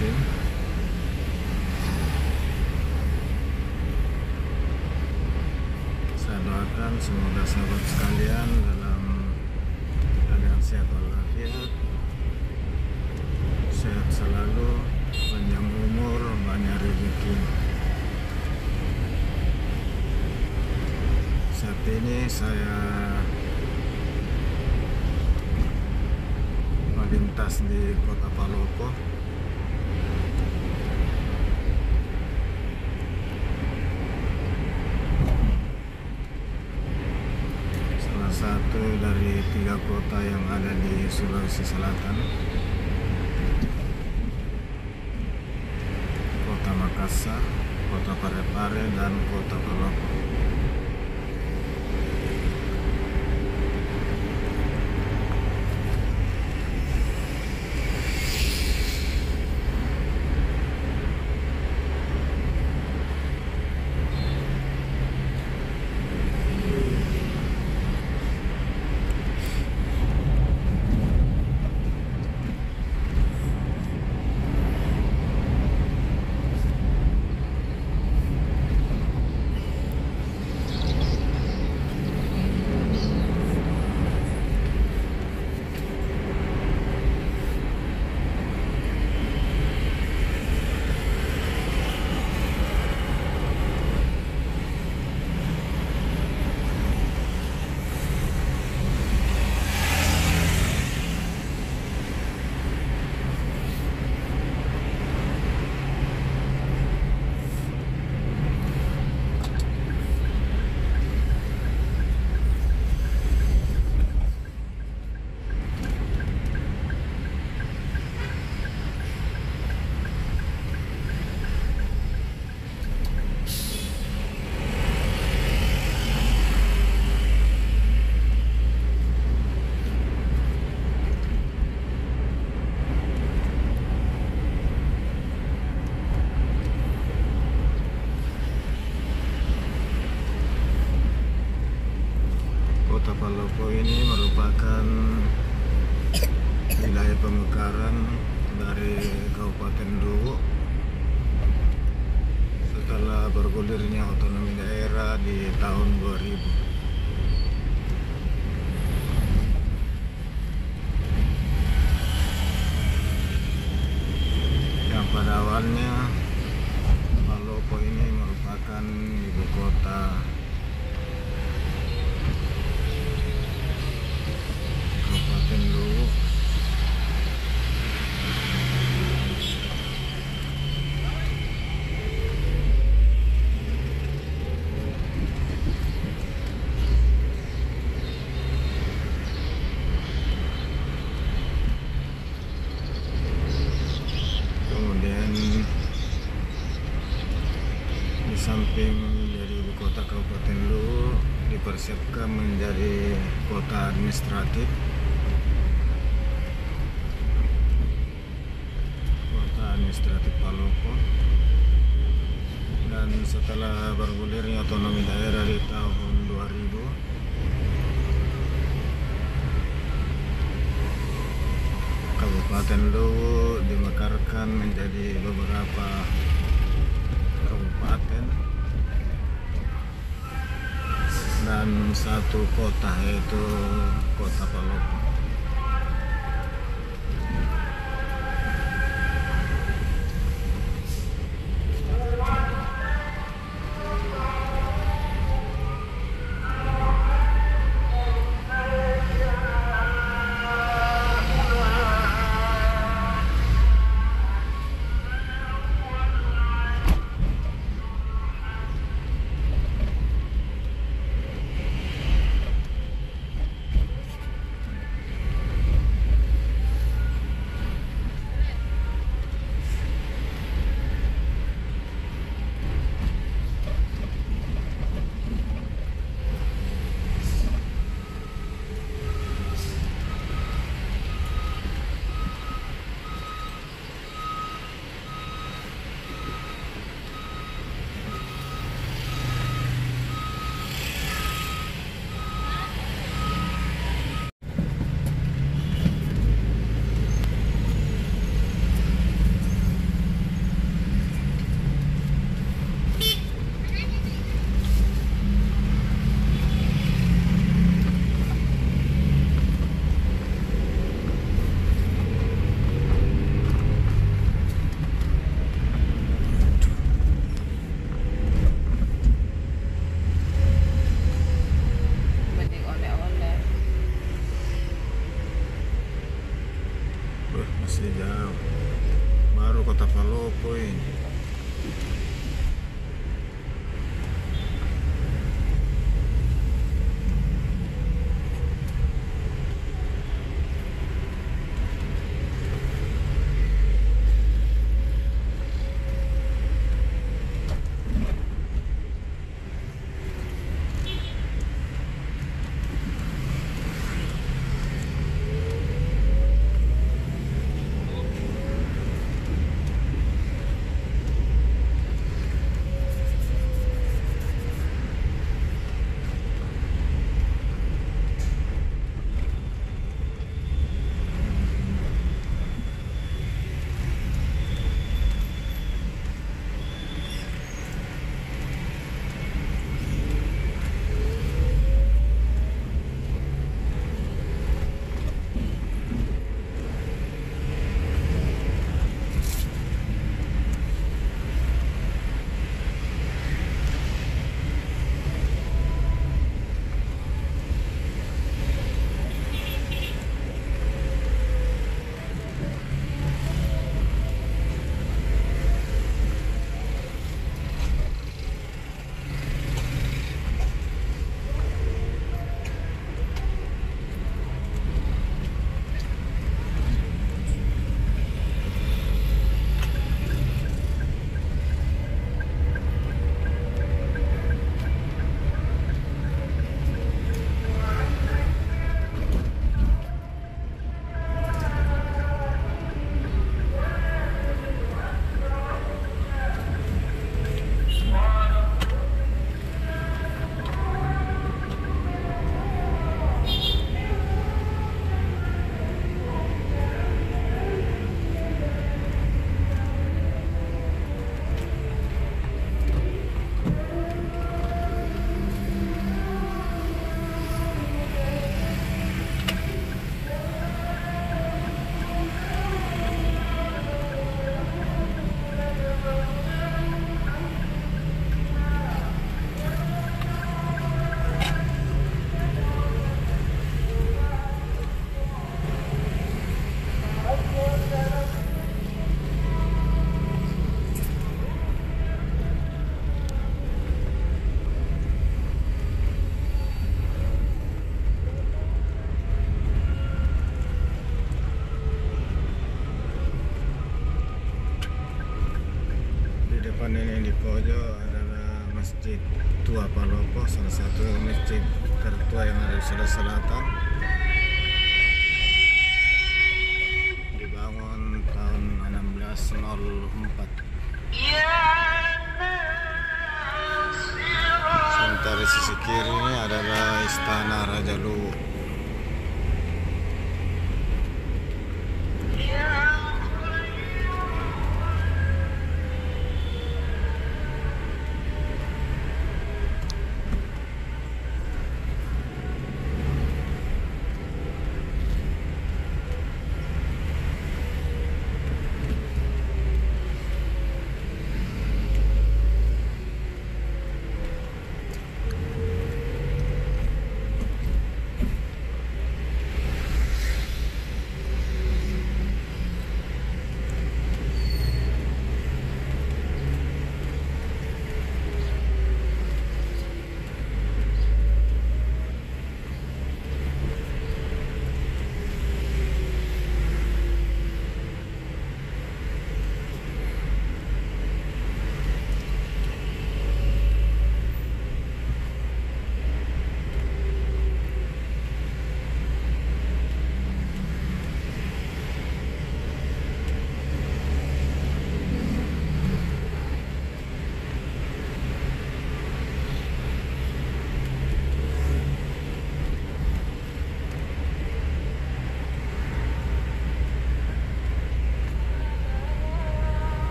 musim. Saya doakan semoga sahabat sekalian dalam keadaan sehat walafiat, sehat selalu, panjang umur, banyak rezeki. Saat ini saya melintas di Kota Palopo. Salah satu dari 3 kota yang ada di Sulawesi Selatan. Kota Makassar, Kota Parepare, dan Kota Palopo. Kota Palopo ini merupakan wilayah pemekaran dari Kabupaten Luwu setelah bergulirnya otonomi daerah di tahun 2000. Yang pada awalnya Palopo ini merupakan ibu kota Kabupaten Luwu. Kemudian di samping menjadi ibu kota Kabupaten Luwu, dipersiapkan menjadi kota administratif. Kota administratif Palopo. Dan setelah bergulirnya otonomi daerah di tahun 2000, Kabupaten Luwu dimekarkan menjadi beberapa kabupaten dan satu kota, yaitu Kota Palopo. masih jauh, baru kota Palopo ini. Depan ini di pojok adalah Masjid Tua Palopo, salah satu masjid tertua yang ada di Sulawesi Selatan. Dibangun tahun 1604. Sementara di sisi kiri ini adalah Istana Raja Luwu.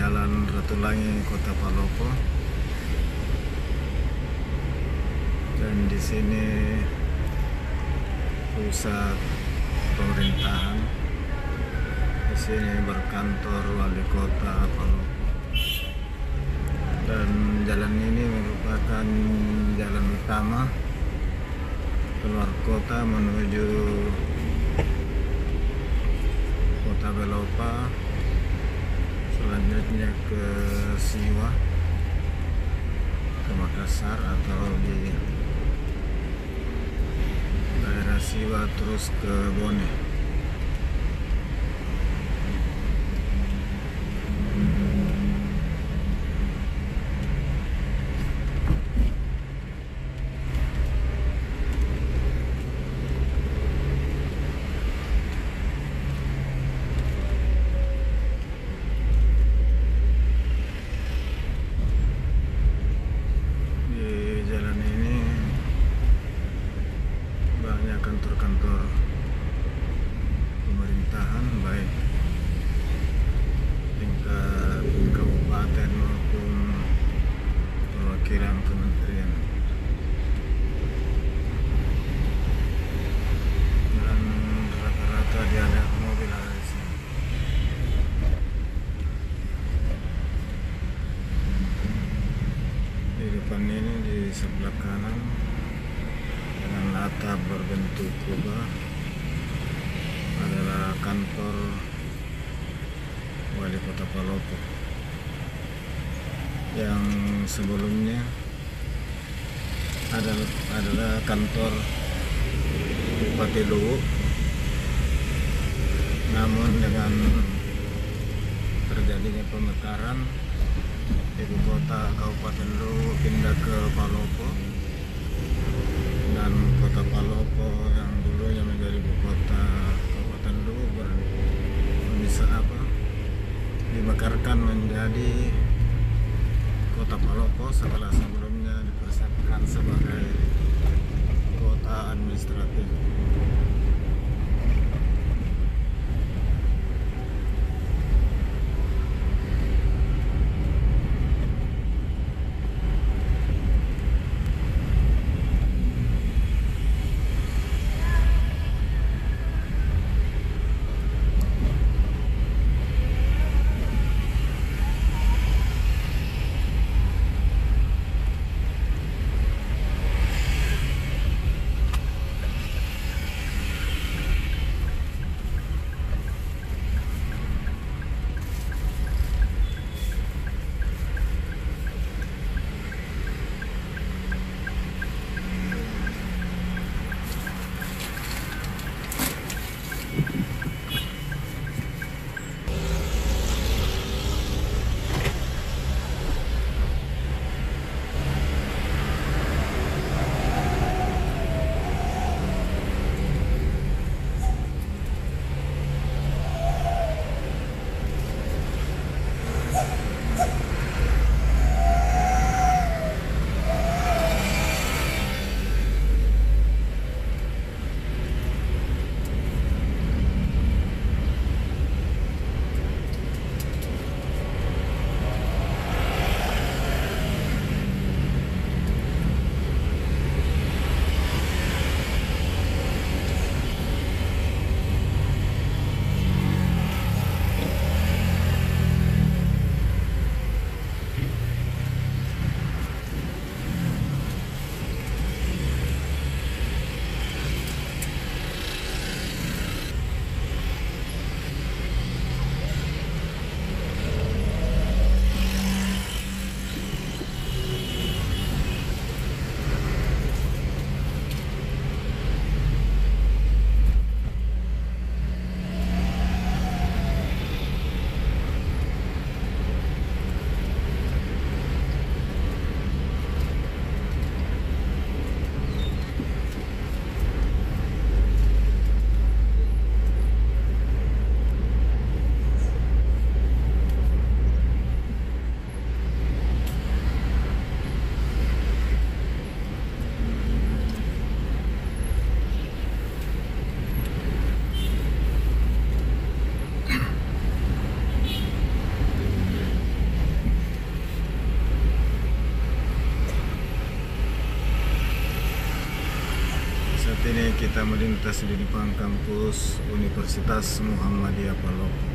Jalan Ratulangi, Kota Palopo. Dan di sini pusat pemerintahan. Di sini berkantor Wali Kota Palopo. Dan jalan ini merupakan jalan utama keluar kota menuju Kota Belopa, selanjutnya ke Siwa, ke Makassar atau di daerah Siwa terus ke Bone. Kantor-kantor pemerintahan baik tingkat kabupaten maupun perwakilan kementerian, dan rata-rata dialek mobil ada di sini. Di depan ini, di sebelah kanan dengan atap berbentuk kubah, adalah kantor Wali Kota Palopo. Yang sebelumnya adalah kantor Bupati Luwu. Namun dengan terjadinya pemekaran, ibu kota Kabupaten Luwu pindah ke Palopo, dan Kota Palopo yang dulunya menjadi ibu kota Kabupaten Luwu dimekarkan menjadi Kota Palopo setelah sebelumnya dipersepkan sebagai kota administratif. ini kita melintas di depan kampus Universitas Muhammadiyah Palopo.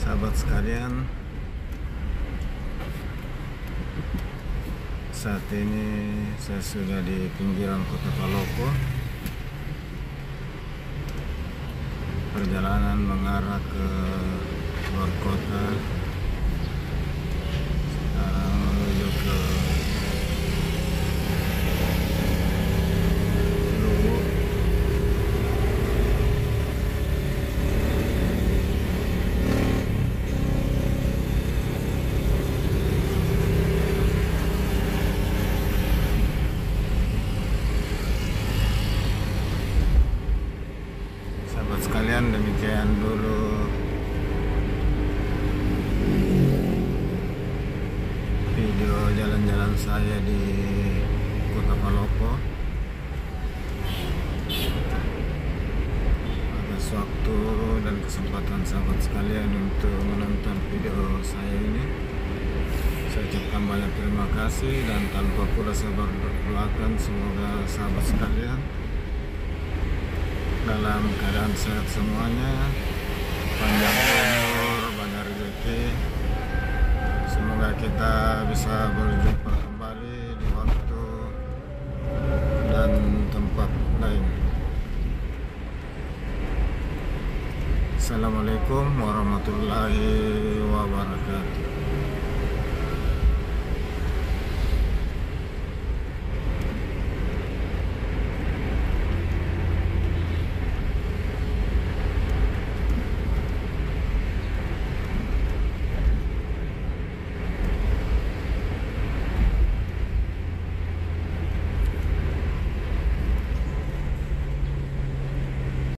Sahabat sekalian, saat ini saya sudah di pinggiran kota Palopo. Perjalanan mengarah ke luar kota, sekarang menuju ke Luwu. Sekalian, demikian dulu video jalan-jalan saya di kota Palopo. Atas waktu dan kesempatan sahabat sekalian untuk menonton video saya ini, saya ucapkan banyak terima kasih, dan tanpa pula saya berdoakan semoga sahabat sekalian dalam keadaan sehat semuanya, panjang umur, banyak rezeki. Semoga kita bisa berjumpa kembali di waktu dan tempat lain. Assalamualaikum warahmatullahi wabarakatuh.